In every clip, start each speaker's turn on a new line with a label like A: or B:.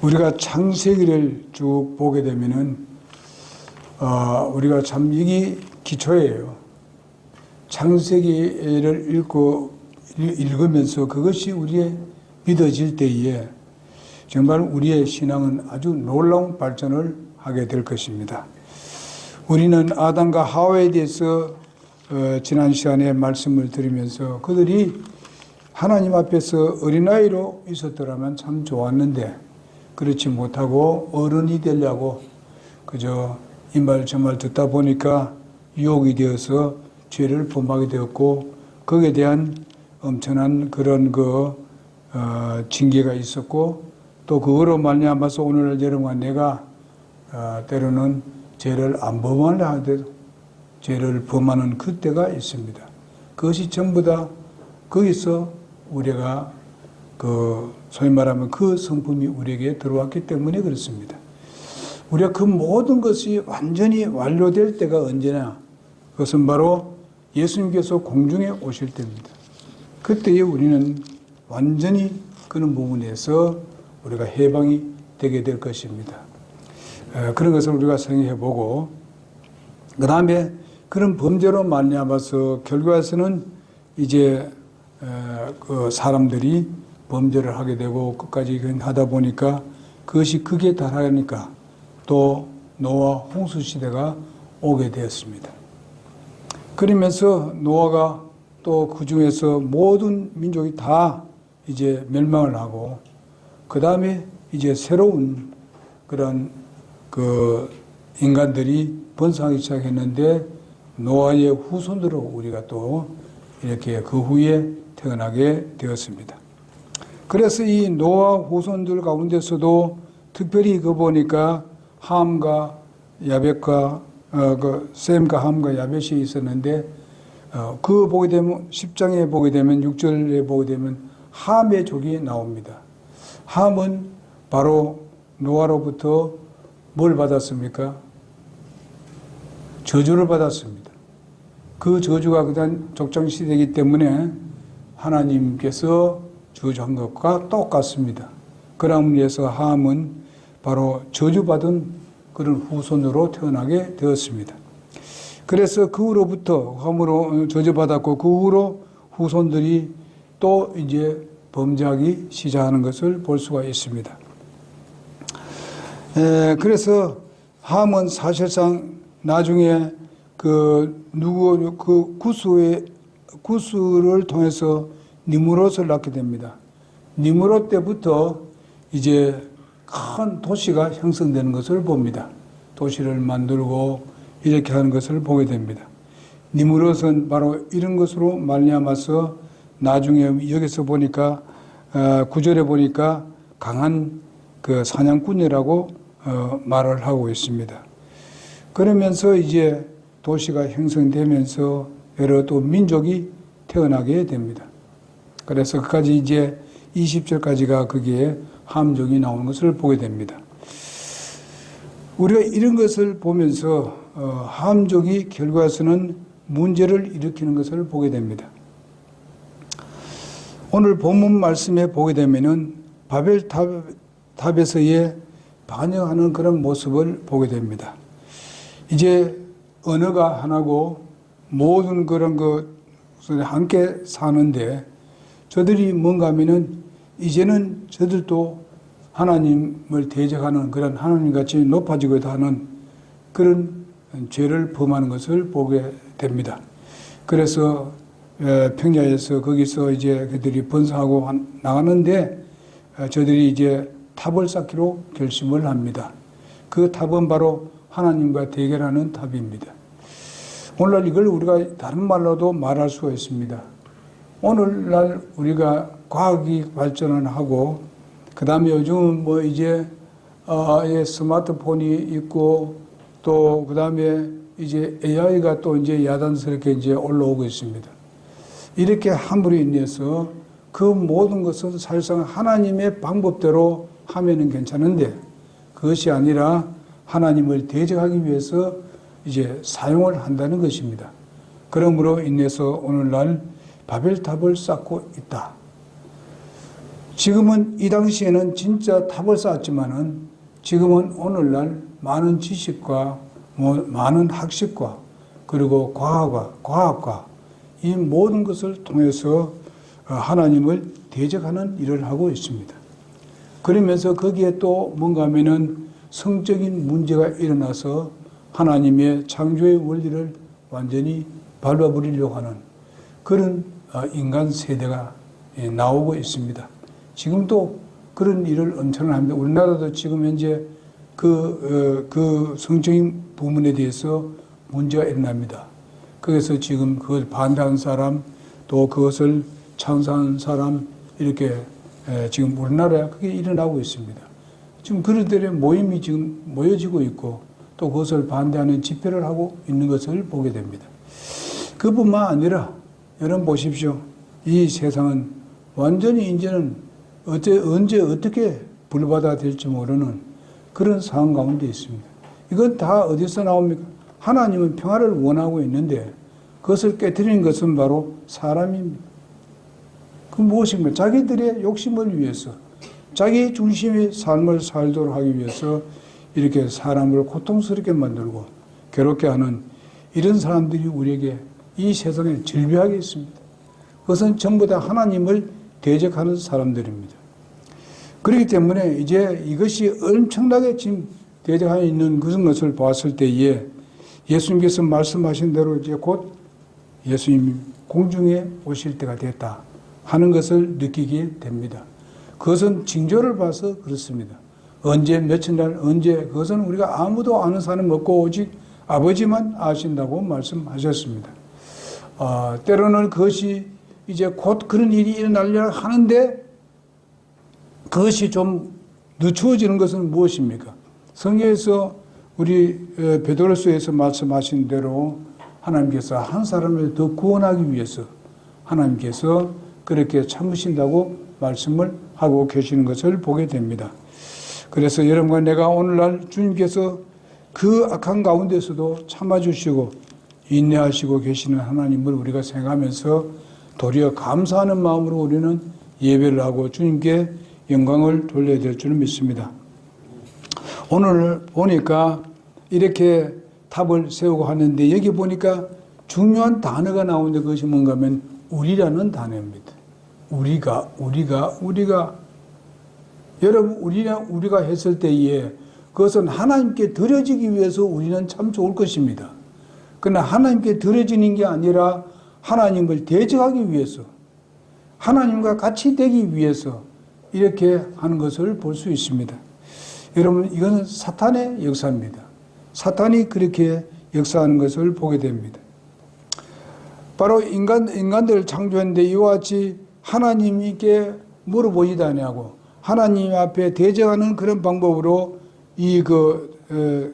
A: 우리가 창세기를 쭉 보게 되면은 우리가 참 이게 기초예요. 창세기를 읽으면서 그것이 우리의 믿어질 때에 정말 우리의 신앙은 아주 놀라운 발전을 하게 될 것입니다. 우리는 아담과 하와에 대해서 지난 시간에 말씀을 드리면서 그들이 하나님 앞에서 어린아이로 있었더라면 참 좋았는데 그렇지 못하고 어른이 되려고 그저 이 말 저 말 듣다 보니까 유혹이 되어서 죄를 범하게 되었고 거기에 대한 엄청난 그런 징계가 있었고 또 그거로 말미암아서 오늘날 여러분과 내가 때로는 죄를 안 범하려 하더라도 죄를 범하는 그때가 있습니다. 그것이 전부 다 거기서 우리가 소위 말하면 그 성품이 우리에게 들어왔기 때문에 그렇습니다. 우리가 그 모든 것이 완전히 완료될 때가 언제냐? 그것은 바로 예수님께서 공중에 오실 때입니다. 그때에 우리는 완전히 그런 부분에서 우리가 해방이 되게 될 것입니다. 그런 것을 우리가 생각해 보고 그 다음에 그런 범죄로 말미암아서 결과에서는 이제 그 사람들이 범죄를 하게 되고 끝까지 하다 보니까 그것이 극에 달하니까 또 노아 홍수 시대가 오게 되었습니다. 그러면서 노아가 또 그 중에서 모든 민족이 다 이제 멸망을 하고 그 다음에 이제 새로운 그런 인간들이 번성하기 시작했는데 노아의 후손으로 우리가 또 이렇게 그 후에 태어나게 되었습니다. 그래서 이 노아 후손들 가운데서도 특별히 보니까 함과 야벳과 셈과 함과 야벳이 있었는데 보게 되면 10장에 보게 되면 6절에 보게 되면 함의 족이 나옵니다. 함은 바로 노아로부터 뭘 받았습니까? 저주를 받았습니다. 그 저주가 그다음 족장시대이기 때문에 하나님께서 저주한 것과 똑같습니다. 그런 의미에서 함은 바로 저주받은 그런 후손으로 태어나게 되었습니다. 그래서 그 후로부터 함으로 저주받았고 그 후로 후손들이 또 이제 범죄하기 시작하는 것을 볼 수가 있습니다. 그래서 함은 사실상 나중에 구스를 통해서 니므롯을 낳게 됩니다. 니므롯 때부터 이제 큰 도시가 형성되는 것을 봅니다. 도시를 만들고 이렇게 하는 것을 보게 됩니다. 니므롯은 바로 이런 것으로 말미암아서 나중에 여기서 보니까 9절에 보니까 강한 그 사냥꾼이라고 말을 하고 있습니다. 그러면서 이제 도시가 형성되면서 여러 또 민족이 태어나게 됩니다. 그래서 그까지 이제 20절까지가 거기에 함족이 나오는 것을 보게 됩니다. 우리가 이런 것을 보면서 함족이 결과에서는 문제를 일으키는 것을 보게 됩니다. 오늘 본문 말씀에 보게 되면은 바벨탑에서의 반영하는 그런 모습을 보게 됩니다. 이제 언어가 하나고 모든 그런 것을 함께 사는데 저들이 뭔가 하면은 이제는 저들도 하나님을 대적하는 그런 하나님같이 높아지고자 하는 그런 죄를 범하는 것을 보게 됩니다. 그래서 평야에서 거기서 이제 그들이 번성하고 나가는데 저들이 이제 탑을 쌓기로 결심을 합니다. 그 탑은 바로 하나님과 대결하는 탑입니다. 오늘날 이걸 우리가 다른 말로도 말할 수가 있습니다. 오늘날 우리가 과학이 발전을 하고 그 다음에 요즘은 뭐 이제 스마트폰이 있고 또 그 다음에 이제 AI가 또 이제 야단스럽게 이제 올라오고 있습니다. 이렇게 함으로 인해서 그 모든 것은 사실상 하나님의 방법대로 하면은 괜찮은데 그것이 아니라 하나님을 대적하기 위해서 이제 사용을 한다는 것입니다. 그러므로 인해서 오늘날 바벨탑을 쌓고 있다. 지금은 이 당시에는 진짜 탑을 쌓았지만은 지금은 오늘날 많은 지식과 많은 학식과 그리고 과학과 이 모든 것을 통해서 하나님을 대적하는 일을 하고 있습니다. 그러면서 거기에 또 뭔가 하면은 성적인 문제가 일어나서 하나님의 창조의 원리를 완전히 밟아버리려고 하는 그런 인간 세대가 나오고 있습니다. 지금도 그런 일을 엄청나게 합니다. 우리나라도 지금 현재 그 성적인 부분에 대해서 문제가 일어납니다. 그래서 지금 그걸 반대하는 사람, 또 그것을 찬성하는 사람, 이렇게 지금 우리나라에 그게 일어나고 있습니다. 지금 그들의 모임이 지금 모여지고 있고 또 그것을 반대하는 집회를 하고 있는 것을 보게 됩니다. 그뿐만 아니라 여러분 보십시오. 이 세상은 완전히 이제는 언제 어떻게 불받아들일지 모르는 그런 상황 가운데 있습니다. 이건 다 어디서 나옵니까? 하나님은 평화를 원하고 있는데 그것을 깨뜨리는 것은 바로 사람입니다. 그 무엇입니까? 자기들의 욕심을 위해서, 자기 중심의 삶을 살도록 하기 위해서 이렇게 사람을 고통스럽게 만들고 괴롭게 하는 이런 사람들이 우리에게 이 세상에 질비하게 있습니다. 그것은 전부 다 하나님을 대적하는 사람들입니다. 그렇기 때문에 이제 이것이 엄청나게 지금 대적하여 있는 그런 것을 봤을 때에 예수님께서 말씀하신 대로 이제 곧 예수님 공중에 오실 때가 됐다 하는 것을 느끼게 됩니다. 그것은 징조를 봐서 그렇습니다. 언제 며칠 날 언제 그것은 우리가 아무도 아는 사람 없고 오직 아버지만 아신다고 말씀하셨습니다. 때로는 그것이 이제 곧 그런 일이 일어나려 하는데 그것이 좀 늦추어지는 것은 무엇입니까? 성경에서 우리 베드로서에서 말씀하신 대로 하나님께서 한 사람을 더 구원하기 위해서 하나님께서 그렇게 참으신다고 말씀을 하고 계시는 것을 보게 됩니다. 그래서 여러분과 내가 오늘날 주님께서 그 악한 가운데서도 참아주시고 인내하시고 계시는 하나님을 우리가 생각하면서 도리어 감사하는 마음으로 우리는 예배를 하고 주님께 영광을 돌려야 될 줄 믿습니다. 오늘 보니까 이렇게 탑을 세우고 하는데 여기 보니까 중요한 단어가 나오는데 그것이 뭔가 하면 우리라는 단어입니다. 우리가 여러분 우리가 했을 때에 그것은 하나님께 드려지기 위해서 우리는 참 좋을 것입니다. 그러나 하나님께 드려지는 게 아니라 하나님을 대적하기 위해서 하나님과 같이 되기 위해서 이렇게 하는 것을 볼 수 있습니다. 여러분 이거는 사탄의 역사입니다. 사탄이 그렇게 역사하는 것을 보게 됩니다. 바로 인간들을 창조했는데 이와 같이 하나님께 물어보지도 아니하고 하나님 앞에 대적하는 그런 방법으로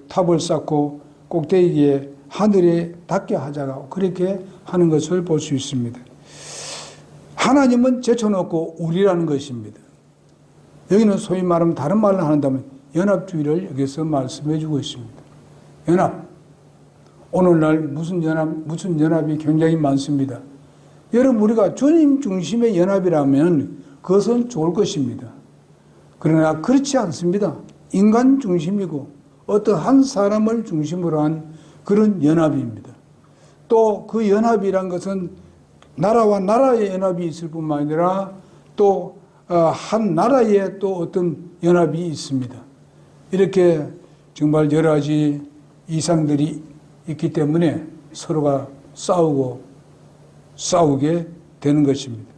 A: 탑을 쌓고 꼭대기에 하늘에 닿게 하자고 그렇게 하는 것을 볼 수 있습니다. 하나님은 제쳐놓고 우리라는 것입니다. 여기는 소위 말하면 다른 말을 한다면 연합주의를 여기서 말씀해 주고 있습니다. 연합. 오늘날 무슨 연합이 굉장히 많습니다. 여러분 우리가 주님 중심의 연합이라면 그것은 좋을 것입니다. 그러나 그렇지 않습니다. 인간 중심이고 어떤 한 사람을 중심으로 한 그런 연합입니다. 또 그 연합이란 것은 나라와 나라의 연합이 있을 뿐만 아니라 또 한 나라에 또 어떤 연합이 있습니다. 이렇게 정말 여러 가지 이상들이 있기 때문에 서로가 싸우게 되는 것입니다.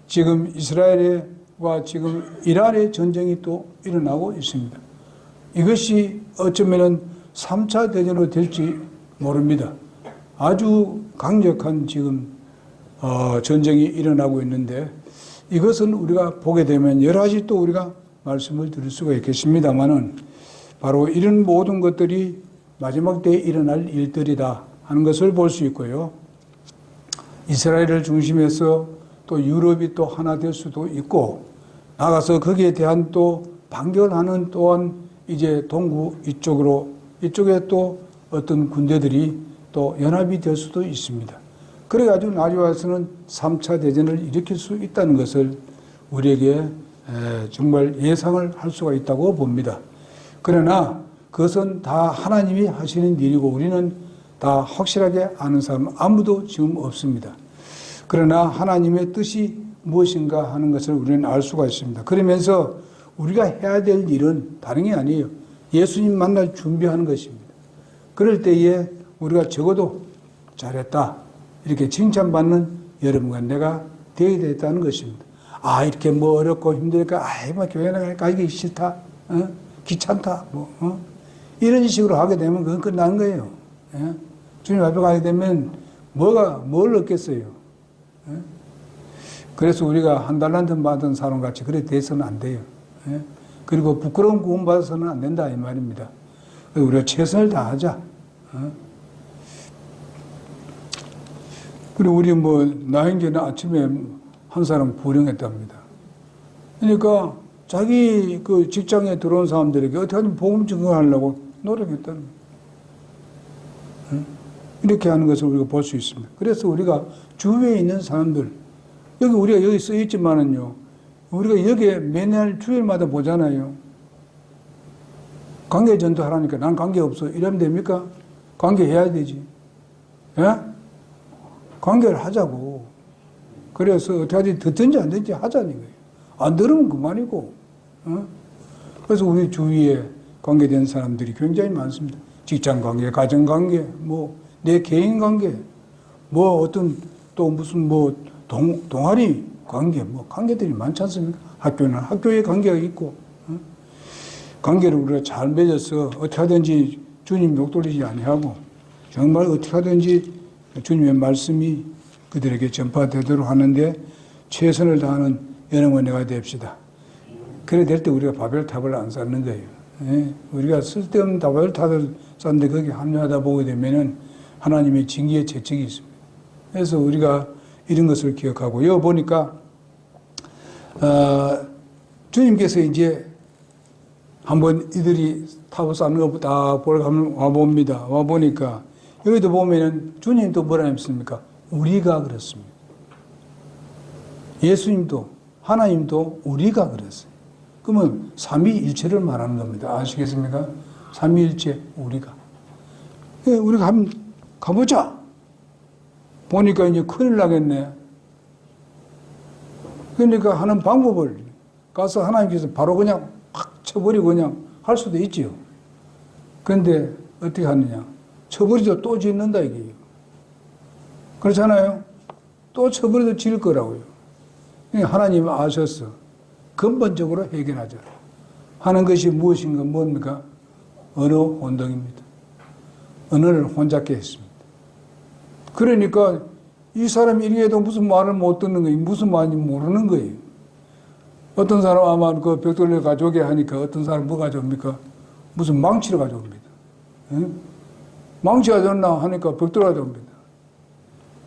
A: 지금 이스라엘과 지금 이란의 전쟁이 또 일어나고 있습니다. 이것이 어쩌면 3차 대전으로 될지 모릅니다. 아주 강력한 지금 전쟁이 일어나고 있는데 이것은 우리가 보게 되면 여러 가지 또 우리가 말씀을 드릴 수가 있겠습니다만은 바로 이런 모든 것들이 마지막 때에 일어날 일들이다 하는 것을 볼 수 있고요. 이스라엘을 중심해서 또 유럽이 또 하나 될 수도 있고 나가서 거기에 대한 또 반격하는 또한 이제 동구 이쪽에 또 어떤 군대들이 또 연합이 될 수도 있습니다. 그래가지고 나중에 와서는 3차 대전을 일으킬 수 있다는 것을 우리에게 정말 예상을 할 수가 있다고 봅니다. 그러나 그것은 다 하나님이 하시는 일이고 우리는 다 확실하게 아는 사람은 아무도 지금 없습니다. 그러나 하나님의 뜻이 무엇인가 하는 것을 우리는 알 수가 있습니다. 그러면서 우리가 해야 될 일은 다른 게 아니에요. 예수님 만날 준비하는 것입니다. 그럴 때에 우리가 적어도 잘했다 이렇게 칭찬받는 여러분과 내가 되어야 되겠다는 것입니다. 아 이렇게 뭐 어렵고 힘드니까 뭐 교회 가기 싫다, 귀찮다, 이런 식으로 하게 되면 그건 끝나는 거예요. 주님 앞에 가게 되면 뭘 얻겠어요? 그래서 우리가 한 달란트 받은 사람 같이 그래 돼서는 안 돼요. 그리고 부끄러운 구원 받아서는 안 된다 이 말입니다. 우리가 최선을 다하자. 그리고 우리 나행제는 아침에 한 사람 구령했답니다. 그러니까 자기 그 직장에 들어온 사람들에게 어떻게든 복음 증거하려고 노력했다는 거예요. 이렇게 하는 것을 우리가 볼 수 있습니다. 그래서 우리가 주위에 있는 사람들, 우리가 여기 써 있지만은요, 우리가 여기에 매달 주일마다 보잖아요. 관계 전도하라니까 난 관계 없어. 이러면 됩니까? 관계해야 되지. 예? 관계를 하자고. 그래서 어떻게 듣든지 안 듣든지 하자는 거예요. 안 들으면 그만이고. 그래서 우리 주위에 관계된 사람들이 굉장히 많습니다. 직장 관계, 가정 관계, 내 개인 관계, 어떤 또 무슨 동아리 관계, 관계들이 많지 않습니까? 학교는 학교의 관계가 있고, 관계를 우리가 잘 맺어서 어떻게 하든지 주님 욕 돌리지 아니하고, 정말 어떻게 하든지 주님의 말씀이 그들에게 전파되도록 하는데 최선을 다하는 연합원회가 됩시다. 그래 될 때 우리가 바벨탑을 안 쌓는 거예요. 우리가 쓸데없는 바벨탑을 쌓는데 거기 합류하다 보게 되면은 하나님의 징계의 채찍이 있습니다. 그래서 우리가 이런 것을 기억하고, 여기 보니까, 주님께서 이제 한번 이들이 탑을 쌓는 것부터 다 보러 와봅니다. 와보니까, 여기도 보면은 주님도 뭐라 했습니까? 우리가 그랬습니다. 예수님도, 하나님도 우리가 그랬어요. 그러면 삼위일체를 말하는 겁니다. 아시겠습니까? 삼위일체, 우리가. 우리가 한번 가보자. 보니까 이제 큰일 나겠네. 그러니까 하는 방법을 가서 하나님께서 바로 그냥 확 쳐버리고 그냥 할 수도 있지요. 그런데 어떻게 하느냐. 쳐버리도 또 짓는다 이게요. 그렇잖아요. 또 쳐버리도 질 거라고요. 하나님은 아셨어. 근본적으로 해결하자. 하는 것이 무엇인가 뭡니까? 언어 혼동입니다. 언어를 혼잡게 했습니다. 그러니까 이 사람이 이래도 무슨 말을 못 듣는 거예요. 무슨 말인지 모르는 거예요. 어떤 사람 아마 그 벽돌을 가져오게 하니까 어떤 사람 뭐 가져옵니까? 무슨 망치를 가져옵니다. 망치 가져왔나 하니까 벽돌 가져옵니다.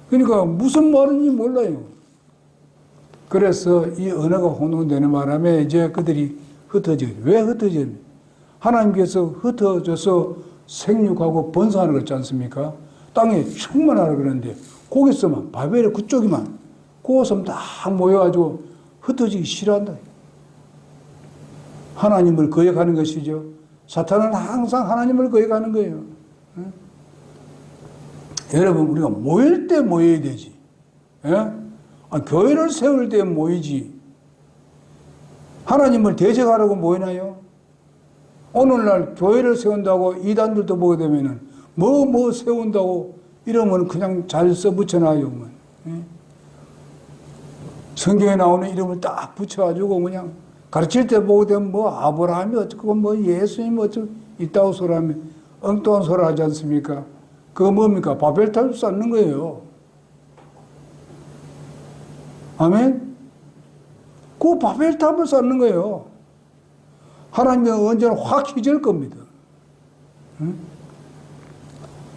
A: 그러니까 무슨 말인지 몰라요. 그래서 이 언어가 혼동되는 바람에 이제 그들이 흩어져요. 왜 흩어져요? 하나님께서 흩어져서 생육하고 번성하는 거 있지 않습니까? 땅에 충만하라 그러는데 거기서만 바벨의 그쪽이만 그곳은 다 모여가지고 흩어지기 싫어한다. 하나님을 거역하는 것이죠. 사탄은 항상 하나님을 거역하는 거예요. 여러분 우리가 모일 때 모여야 되지. 교회를 세울 때 모이지. 하나님을 대적하라고 모이나요? 오늘날 교회를 세운다고 이단들도 보게 되면은 뭐 세운다고 이러면 그냥 잘 써붙여놔요. 성경에 나오는 이름을 딱 붙여가지고 그냥 가르칠 때 보게 되면 아브라함이 어쩌고 예수님이 어쩌고 이따구 소리 하면 엉뚱한 소리 하지 않습니까? 그거 뭡니까? 바벨탑을 쌓는 거예요. 아멘? 그 바벨탑을 쌓는 거예요. 하나님이 언제나 확 휘저을 겁니다.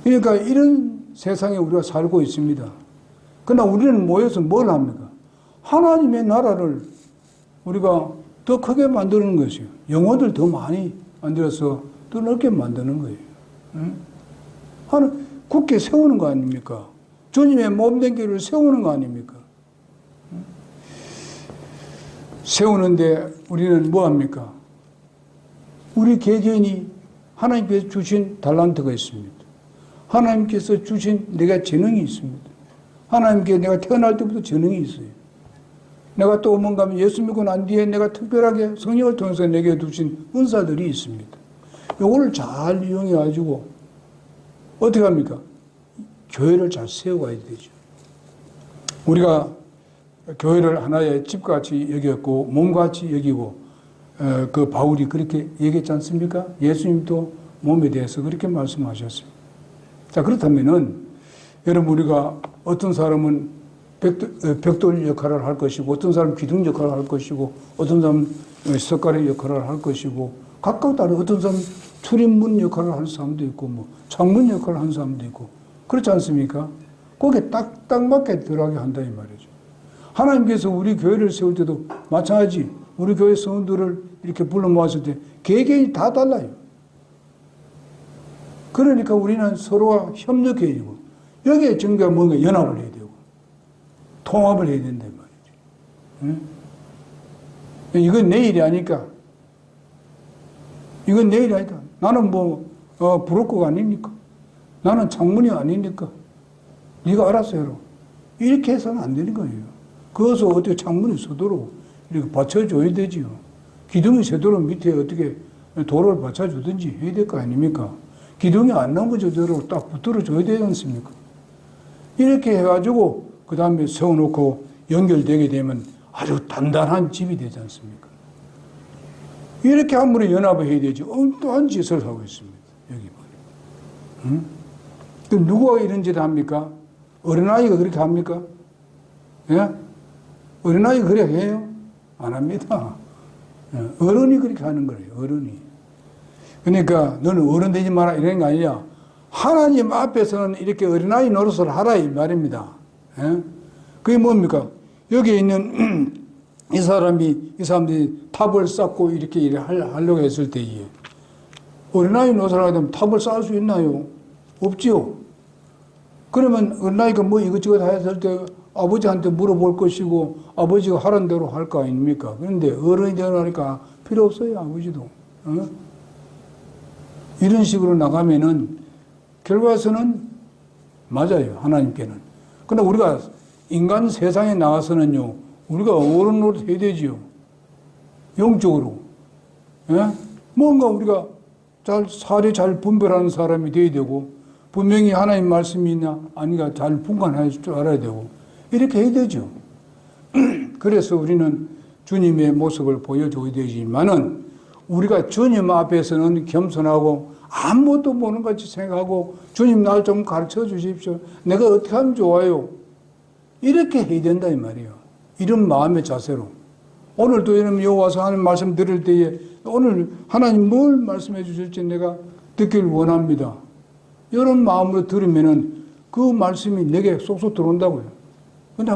A: 그러니까 이런 세상에 우리가 살고 있습니다. 그러나 우리는 모여서 뭘 합니까? 하나님의 나라를 우리가 더 크게 만드는 것이요. 영혼들 더 많이 만들어서 더 넓게 만드는 거예요. 하나님 굳게 세우는 거 아닙니까? 주님의 몸된 길을 세우는 거 아닙니까? 세우는데 우리는 뭐 합니까? 우리 개개인이 하나님께서 주신 달란트가 있습니다. 하나님께서 주신 내가 재능이 있습니다. 하나님께 내가 태어날 때부터 재능이 있어요. 내가 또 뭔가 예수 믿고 난 뒤에 내가 특별하게 성령을 통해서 내게 주신 은사들이 있습니다. 이걸 잘 이용해가지고 어떻게 합니까? 교회를 잘 세워가야 되죠. 우리가 교회를 하나의 집같이 여겼고 몸같이 여기고 그 바울이 그렇게 얘기했지 않습니까? 예수님도 몸에 대해서 그렇게 말씀하셨어요. 자, 그렇다면은 여러분 우리가 어떤 사람은 벽돌 역할을 할 것이고 어떤 사람은 기둥 역할을 할 것이고 어떤 사람은 석가래 역할을 할 것이고 각각 다른 어떤 사람은 출입문 역할을 하는 사람도 있고 뭐 창문 역할을 하는 사람도 있고 그렇지 않습니까? 거기에 딱 맞게 들어가게 한다 이 말이죠. 하나님께서 우리 교회를 세울 때도 마찬가지 우리 교회 성도들을 이렇게 불러 모았을 때 개개인이 다 달라요. 그러니까 우리는 서로가 협력해야 되고 여기에 정부가 뭔가 연합을 해야 되고 통합을 해야 된단 말이죠. 응? 이건 내 일이 아니까. 이건 내 일이 아니다. 나는 브로커가 아닙니까? 나는 창문이 아니니까. 네가 알아서 해라. 이렇게 해서는 안 되는 거예요. 그것을 어떻게 창문이 서도록 이렇게 받쳐줘야 되지요. 기둥이 서도록 밑에 어떻게 도로를 받쳐주든지 해야 될 거 아닙니까? 기둥이 안 넘어져도록 딱 붙들어줘야 되지 않습니까? 이렇게 해가지고 그 다음에 세워놓고 연결되게 되면 아주 단단한 집이 되지 않습니까? 이렇게 아무리 연합을 해야 되지 엉뚱한 짓을 하고 있습니다. 여기 보니까. 응? 누구가 이런 짓을 합니까? 어린아이가 그렇게 합니까? 예? 어린아이가 그렇게 해요? 안 합니다. 어른이 그렇게 하는 거예요. 어른이. 그러니까 너는 어른 되지 마라 이런 거 아니냐. 하나님 앞에서는 이렇게 어린아이 노릇을 하라 이 말입니다. 예? 그게 뭡니까? 여기 있는 이 사람들이 탑을 쌓고 이렇게 하려고 했을 때에 어린아이 노릇을 하게 되면 탑을 쌓을 수 있나요? 없지요. 그러면 어린아이가 뭐 이것저것 했을 때 아버지한테 물어볼 것이고 아버지가 하라는 대로 할 거 아닙니까? 그런데 어른이 되어나니까 필요 없어요. 아버지도. 어? 이런 식으로 나가면은 결과에서는 맞아요. 하나님께는. 그러나 우리가 인간 세상에 나가서는요. 우리가 어른 노릇 해야 되지요. 영적으로. 예? 뭔가 우리가 사리 잘 분별하는 사람이 돼야 되고 분명히 하나님 말씀이 있냐 아니가 잘 분간할 줄 알아야 되고 이렇게 해야 되죠. 그래서 우리는 주님의 모습을 보여줘야 되지만은 우리가 주님 앞에서는 겸손하고 아무것도 모르는 것 같이 생각하고 주님 날 좀 가르쳐 주십시오. 내가 어떻게 하면 좋아요? 이렇게 해야 된다 이 말이에요. 이런 마음의 자세로. 오늘도 여러분 여기 와서 하나님 말씀 들을 때에 오늘 하나님 뭘 말씀해 주실지 내가 듣기를 원합니다. 이런 마음으로 들으면은 그 말씀이 내게 쏙쏙 들어온다고요. 근데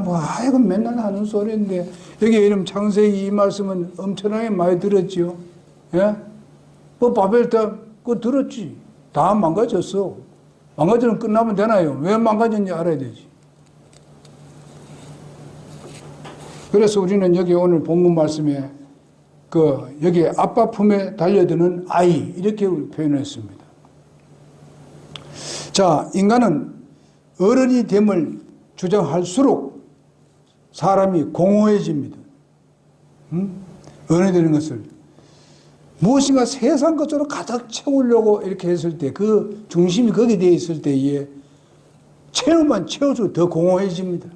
A: 이건 맨날 하는 소리인데 여기 이름 창세기 이 말씀은 엄청나게 많이 들었지요. 예? 바벨 때 그거 들었지. 다 망가졌어. 망가지면 끝나면 되나요? 왜 망가졌는지 알아야 되지. 그래서 우리는 여기 오늘 본문 말씀에 여기 아빠 품에 달려드는 아이 이렇게 표현했습니다. 자, 인간은 어른이 됨을 주장할수록 사람이 공허해집니다. 어른이 되는 것을 무엇인가 세상 것으로 가득 채우려고 이렇게 했을 때 그 중심이 거기에 되어 있을 때에 채울수록 더 공허해집니다.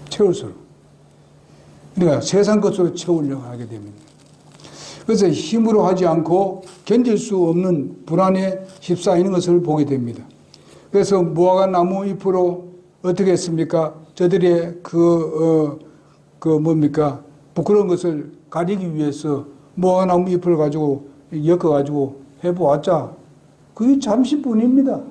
A: 채울수록. 그러니까 세상 것으로 채우려고 하게 됩니다. 그래서 힘으로 하지 않고 견딜 수 없는 불안에 휩싸이는 것을 보게 됩니다. 그래서 무화과 나무 잎으로 어떻게 했습니까? 저들의 부끄러운 것을 가리기 위해서 무화과 나무 잎을 가지고 엮어가지고 해보았자 그게 잠시뿐입니다.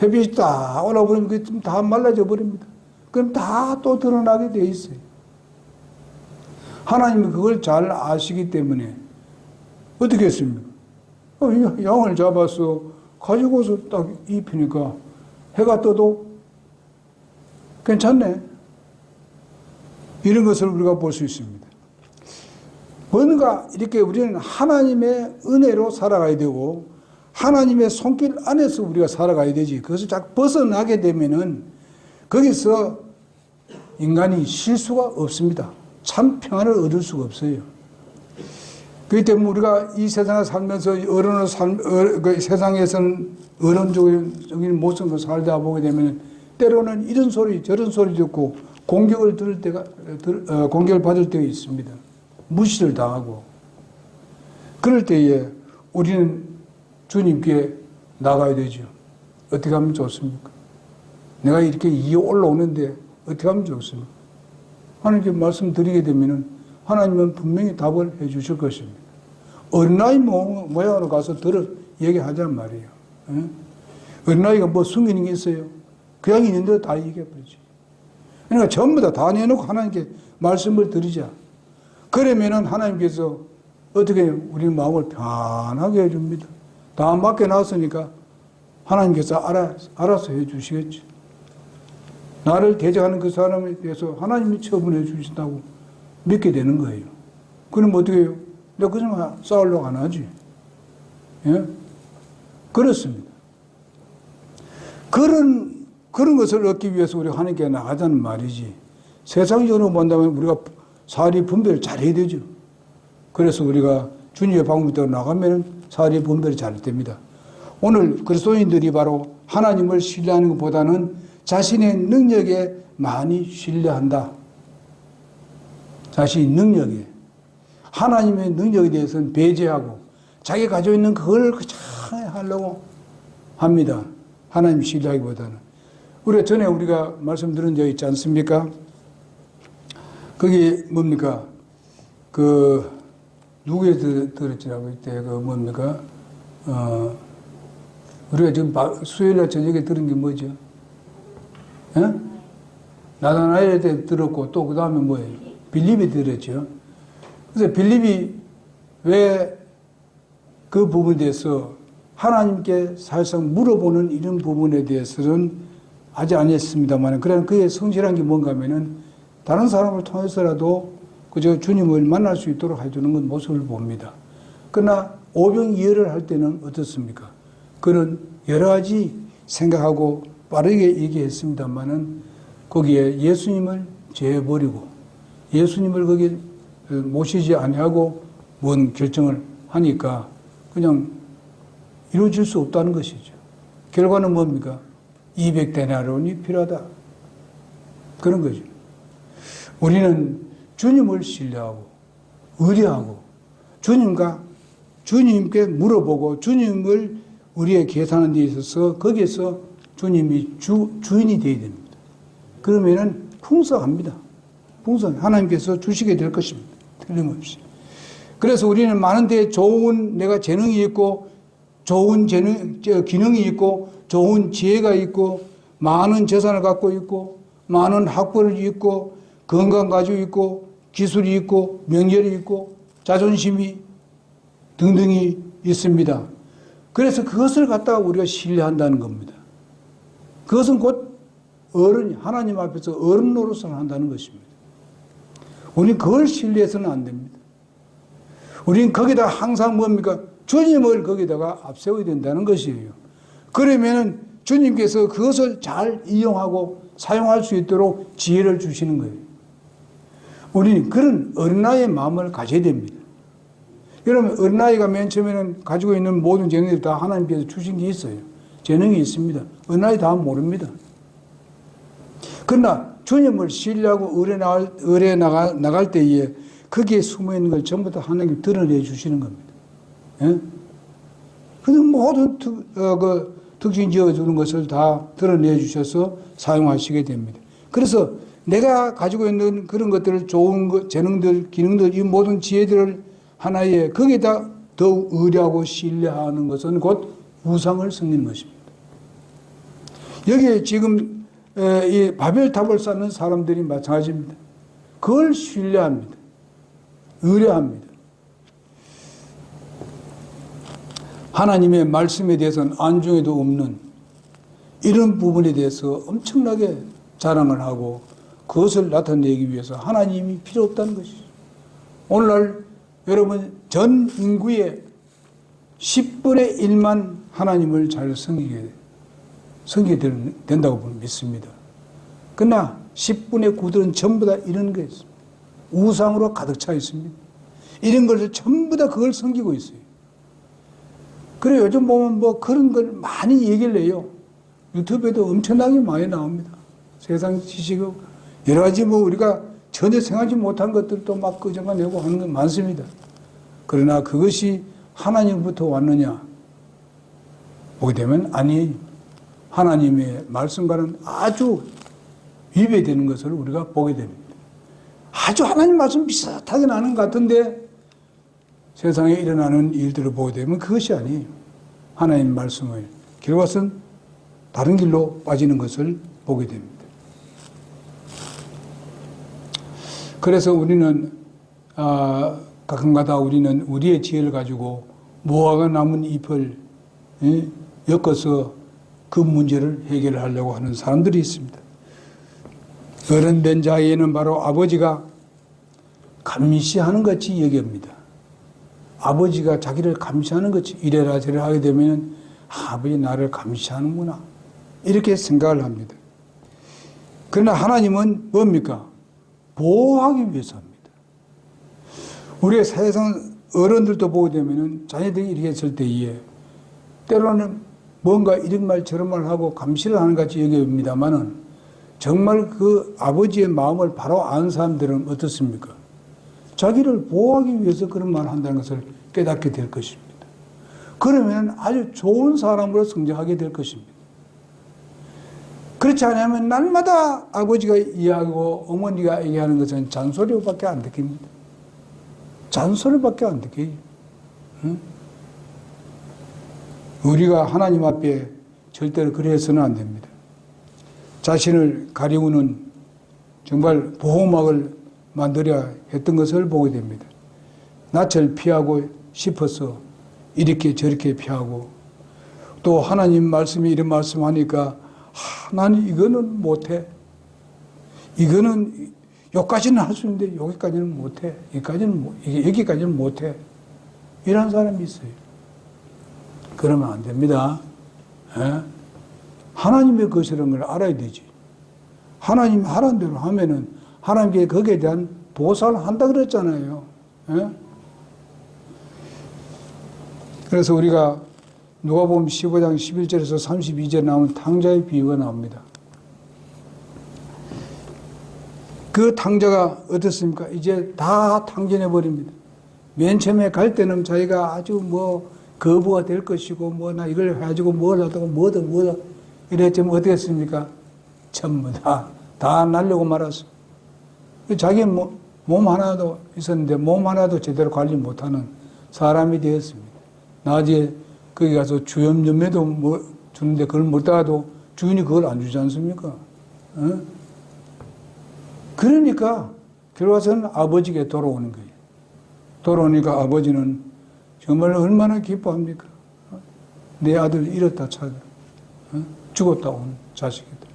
A: 햇빛이 딱 올라오면 그게 다 말라져 버립니다. 그럼 다 또 드러나게 돼 있어요. 하나님이 그걸 잘 아시기 때문에 어떻게 했습니까? 양을 잡아서 가지고서 딱 입히니까 해가 떠도 괜찮네. 이런 것을 우리가 볼 수 있습니다. 뭔가 이렇게 우리는 하나님의 은혜로 살아가야 되고 하나님의 손길 안에서 우리가 살아가야 되지. 그것을 자꾸 벗어나게 되면은 거기서 인간이 쉴 수가 없습니다. 참 평안을 얻을 수가 없어요. 그렇기 때문에 우리가 이 세상에 살면서 세상에서는 어른적인 모습으로 살다 보게 되면 때로는 이런 소리 저런 소리 듣고 공격을 공격을 받을 때가 있습니다. 무시를 당하고 그럴 때에 우리는 주님께 나가야 되죠. 어떻게 하면 좋습니까? 내가 이렇게 이어 올라오는데 어떻게 하면 좋습니까? 하나님께 말씀드리게 되면 하나님은 분명히 답을 해 주실 것입니다. 어린아이 모양으로 가서 얘기하자는 말이에요. 어린아이가 뭐 숨기는 게 있어요? 그냥 있는 대로 다 얘기해버리지. 그러니까 전부 다 내놓고 하나님께 말씀을 드리자. 그러면은 하나님께서 어떻게 해요? 우리 마음을 편하게 해줍니다. 다 맡겨놨으니까 하나님께서 알아서 해주시겠지. 나를 대적하는 그 사람에 대해서 하나님이 처분해 주신다고 믿게 되는 거예요. 그럼 어떻게 해요? 내가 그냥 싸우려고 안 하지. 예? 그렇습니다. 그런 것을 얻기 위해서 우리가 하나님께 나가자는 말이지. 세상적으로 본다면 우리가 사리 분별을 잘 해야 되죠. 그래서 우리가 주님의 방법대로 나가면 사리 분별이 잘 됩니다. 오늘 그리스도인들이 바로 하나님을 신뢰하는 것보다는 자신의 능력에 많이 신뢰한다. 자신의 능력에. 하나님의 능력에 대해서는 배제하고 자기가 가지고 있는 그걸 잘 하려고 합니다. 하나님 신뢰하기보다는. 전에 우리가 말씀드린 적 있지 않습니까? 그게 뭡니까? 누구에 들었지라고 이때 뭡니까? 우리가 지금 수요일날 저녁에 들은 게 뭐죠? 예? 나다나엘에 대해 들었고 또 그 다음에 뭐예요? 빌립이 들었죠. 그래서 빌립이 왜 그 부분에 대해서 하나님께 사실상 물어보는 이런 부분에 대해서는 하지 않았습니다만, 그러나 그의 성실한 게 뭔가 하면은 다른 사람을 통해서라도 그저 주님을 만날 수 있도록 해주는 건 모습을 봅니다. 그러나 오병이어를 할 때는 어떻습니까? 그는 여러 가지 생각하고 빠르게 얘기했습니다만은 거기에 예수님을 제해버리고 예수님을 거기에 모시지 아니하고 뭔 결정을 하니까 그냥 이루어질 수 없다는 것이죠. 결과는 뭡니까? 200데나리온이 필요하다. 그런 거죠. 우리는 주님을 신뢰하고 의뢰하고 주님께 물어보고 주님을 우리의 계산하는 데 있어서 거기에서 주님이 주인이 되어야 됩니다. 그러면은 풍성합니다. 하나님께서 주시게 될 것입니다. 틀림없이. 그래서 우리는 많은 데 좋은 내가 재능이 있고 좋은 기능이 있고 좋은 지혜가 있고 많은 재산을 갖고 있고 많은 학벌을 있고 건강 가지고 있고 기술이 있고 명예이 있고 자존심이 등등이 있습니다. 그래서 그것을 갖다가 우리가 신뢰한다는 겁니다. 그것은 곧 하나님 앞에서 어른 노릇을 한다는 것입니다. 우리는 그걸 신뢰해서는 안 됩니다. 우리는 거기다 항상 뭡니까? 주님을 거기다가 앞세워야 된다는 것이에요. 그러면은 주님께서 그것을 잘 이용하고 사용할 수 있도록 지혜를 주시는 거예요. 우리는 그런 어린아이의 마음을 가져야 됩니다. 여러분, 어린아이가 맨 처음에는 가지고 있는 모든 재능들이 다 하나님께서 주신 게 있어요. 재능이 있습니다. 어린아이 다 모릅니다. 그러나 주님을 신뢰하고 의뢰 나갈 때에 거기에 숨어있는 걸 전부 다 하나님 드러내 주시는 겁니다. 예? 그래서 모든 특징 지어주는 것을 다 드러내 주셔서 사용하시게 됩니다. 그래서 내가 가지고 있는 그런 것들을 좋은 것, 재능들, 기능들, 이 모든 지혜들을 하나에 거기에다 더욱 의뢰하고 신뢰하는 것은 곧 우상을 섬기는 것입니다. 여기에 지금 이 바벨탑을 쌓는 사람들이 마찬가지입니다. 그걸 신뢰합니다. 의뢰합니다. 하나님의 말씀에 대해서는 안중에도 없는 이런 부분에 대해서 엄청나게 자랑을 하고 그것을 나타내기 위해서 하나님이 필요 없다는 것이죠. 오늘날 여러분 전 인구의 10분의 1만 하나님을 잘 섬기게 된다고 믿습니다. 그러나 10분의 9들은 전부 다 이런 게 있습니다. 우상으로 가득 차 있습니다. 이런 것을 전부 다 그걸 섬기고 있어요. 그래 요즘 보면 뭐 그런 걸 많이 얘기를 해요. 유튜브에도 엄청나게 많이 나옵니다. 세상 지식을 여러 가지 뭐 우리가 전혀 생각하지 못한 것들도 막 끄집어내고 하는 건 많습니다. 그러나 그것이 하나님부터 왔느냐 보게 되면 아니에요. 하나님의 말씀과는 아주 위배되는 것을 우리가 보게 됩니다. 아주 하나님 말씀 비슷하게 나는 것 같은데 세상에 일어나는 일들을 보게 되면 그것이 아니에요. 하나님 말씀을 결과는 다른 길로 빠지는 것을 보게 됩니다. 그래서 우리는 가끔가다 우리는 우리의 지혜를 가지고 무화과 남은 잎을 엮어서 그 문제를 해결하려고 하는 사람들이 있습니다. 어른된 자에는 바로 아버지가 감시하는 것 같이 여깁니다. 아버지가 자기를 감시하는 것 같이 이래라 저래라 하게 되면 아버지 나를 감시하는구나 이렇게 생각을 합니다. 그러나 하나님은 뭡니까? 보호하기 위해서 합니다. 우리의 세상 어른들도 보게 되면 자녀들이 이렇게 했을 때에 때로는 뭔가 이런 말 저런 말 하고 감시를 하는 것 같이 여깁니다만은 정말 그 아버지의 마음을 바로 아는 사람들은 어떻습니까? 자기를 보호하기 위해서 그런 말을 한다는 것을 깨닫게 될 것입니다. 그러면 아주 좋은 사람으로 성장하게 될 것입니다. 그렇지 않으면 날마다 아버지가 이야기하고 어머니가 얘기하는 것은 잔소리밖에 안 듣깁니다. 잔소리밖에 안 듣겨요. 응? 우리가 하나님 앞에 절대로 그래서는 안 됩니다. 자신을 가리우는 정말 보호막을 만들어야 했던 것을 보게 됩니다. 낯을 피하고 싶어서 이렇게 저렇게 피하고 또 하나님 말씀이 이런 말씀하니까 나는 이거는 못해. 이거는 여기까지는 할 수 있는데 여기까지는 못해. 여기까지는 못해. 이런 사람이 있어요. 그러면 안 됩니다. 에? 하나님의 것이라는 걸 알아야 되지. 하나님 하라는 대로 하면은 하나님께 거기에 대한 보상을 한다 그랬잖아요. 에? 그래서 우리가 누가복음 15장 11절에서 32절에 나오는 탕자의 비유가 나옵니다. 그 탕자가 어떻습니까? 이제 다 탕진해 버립니다. 맨 처음에 갈 때는 자기가 아주 뭐 거부가 될 것이고 뭐 나 이걸 해가지고 뭘 하다가 뭐다 이랬지만 어떻게 했습니까? 전부 다 날려고 말았어. 자기 몸 하나도 있었는데 몸 하나도 제대로 관리 못하는 사람이 되었습니다. 나중에 거기 가서 주염염에도 뭐 주는데 그걸 먹다가도 주인이 그걸 안 주지 않습니까? 어? 그러니까 결과적으로는 아버지에게 돌아오는 거예요. 돌아오니까 아버지는 정말 얼마나 기뻐합니까? 내 아들 잃었다 찾아. 죽었다 온 자식이다.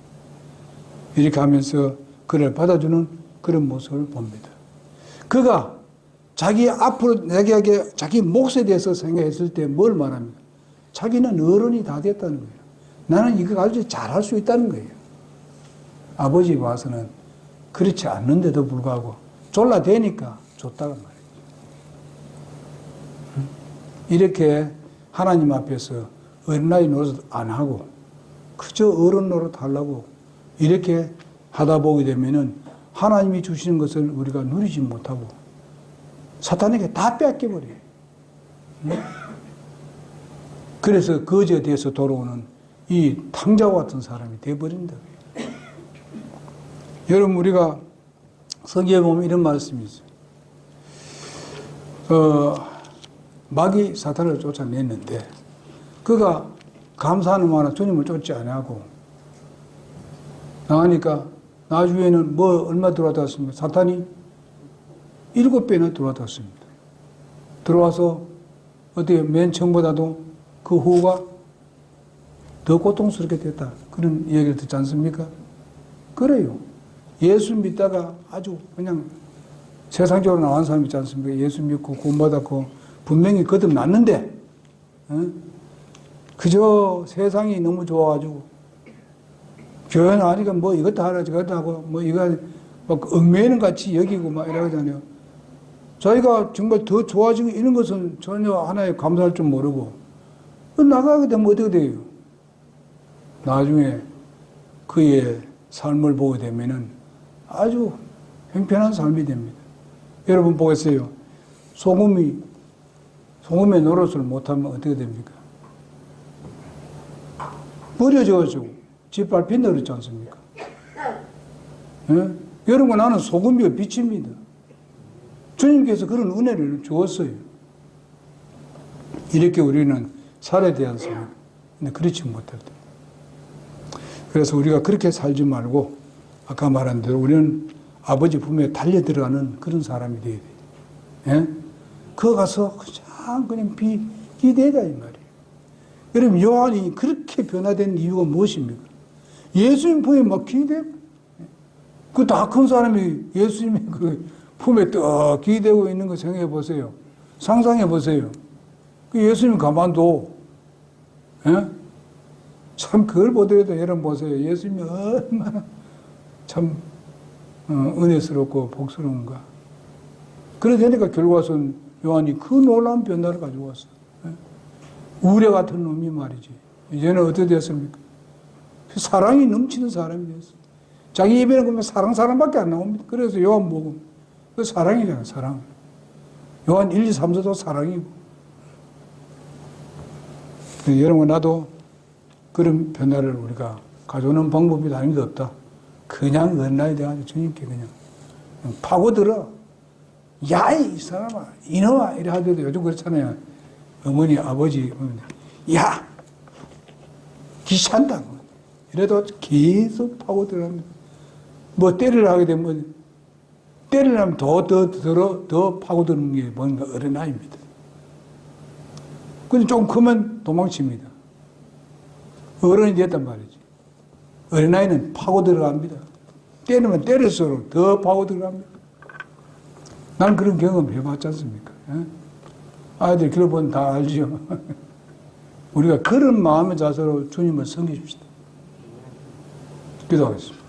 A: 이렇게 하면서 그를 받아주는 그런 모습을 봅니다. 그가 자기 앞으로 자기 몫에 대해서 생각했을 때 뭘 말합니까? 자기는 어른이 다 됐다는 거예요. 나는 이거 가지고 잘할 수 있다는 거예요. 아버지 와서는 그렇지 않는데도 불구하고 졸라대니까 줬다는 말이에요. 이렇게 하나님 앞에서 어린아이 노릇 안 하고 그저 어른 노릇 하려고 이렇게 하다 보게 되면은 하나님이 주시는 것을 우리가 누리지 못하고 사탄에게 다 뺏겨버려요. 그래서 거지에 대해서 돌아오는 이 탕자와 같은 사람이 되어버린다. 여러분 우리가 성경에 보면 이런 말씀이 있어요. 마귀 사탄을 쫓아냈는데 그가 감사하는 마음으로 주님을 쫓지 아니하고 나가니까 나중에는 뭐 얼마 들어왔습니까? 사탄이 7배나 들어왔습니다. 들어와서 어떻게 맨 처음보다도 그 후가 더 고통스럽게 됐다. 그런 이야기를 듣지 않습니까? 그래요. 예수 믿다가 아주 그냥 세상적으로 나온 사람 있지 않습니까? 예수 믿고 구원받았고 분명히 거듭났는데 그저 세상이 너무 좋아가지고 교회 나니까 뭐 이것도 하라 저것도 하고 뭐 이거 막 얽매이는 같이 여기고 막 이러잖아요. 자기가 정말 더 좋아지고 이런 것은 전혀 하나의 감사할 줄 모르고 나가게 되면 어떻게 돼요? 나중에 그의 삶을 보게 되면은 아주 형편한 삶이 됩니다. 여러분 보겠어요. 소금의 노릇을 못하면 어떻게 됩니까? 버려져가지고 짓밟 빈다 그랬지 않습니까? 예? 여러분 나는 소금이요 빛입니다. 주님께서 그런 은혜를 주었어요. 이렇게 우리는 살아야 되지 않습니까? 근데 그렇지 못할 때. 그래서 우리가 그렇게 살지 말고 아까 말한 대로 우리는 아버지 품에 달려 들어가는 그런 사람이 되어야 돼요. 예? 그거 가서 그냥 기대자 이 말이에요. 여러분 요한이 그렇게 변화된 이유가 무엇입니까? 예수님 품에 막 기대고 그 다 큰 사람이 예수님의 그 품에 떡 기대고 있는 거 생각해 보세요. 상상해 보세요. 그 예수님 가만둬. 예? 참 그걸 보더라도 여러분 보세요. 예수님이 얼마나 참 은혜스럽고 복스러운가. 그러니까 결과선 요한이 그 놀라운 변화를 가지고 왔어. 우레 같은 놈이 말이지. 이제는 어떻게 됐습니까? 사랑이 넘치는 사람이 됐어. 자기 입에는 보면 사랑밖에 안 나옵니다. 그래서 요한 복음 그 사랑이잖아, 사랑. 요한 1, 2, 3, 4도 사랑이고. 여러분 나도 그런 변화를 우리가 가져오는 방법이 다른 게 없다. 그냥 은나에 대한 주님께 그냥 파고들어. 야, 이 사람아, 이놈아, 이래 하더라도 요즘 그렇잖아요. 어머니, 아버지, 야, 귀찮다. 이래도 계속 파고들어갑니다. 뭐 때리려 하게 되면, 때리려면 더 파고드는 게 뭔가 어린아이입니다. 근데 좀 크면 도망칩니다. 어른이 됐단 말이지. 어린아이는 파고 들어갑니다. 때리면 때릴수록 더 파고 들어갑니다. 난 그런 경험 해봤지 않습니까? 아이들 길을 보면 다 알죠. 우리가 그런 마음의 자세로 주님을 섬기십시다. 기도하겠습니다.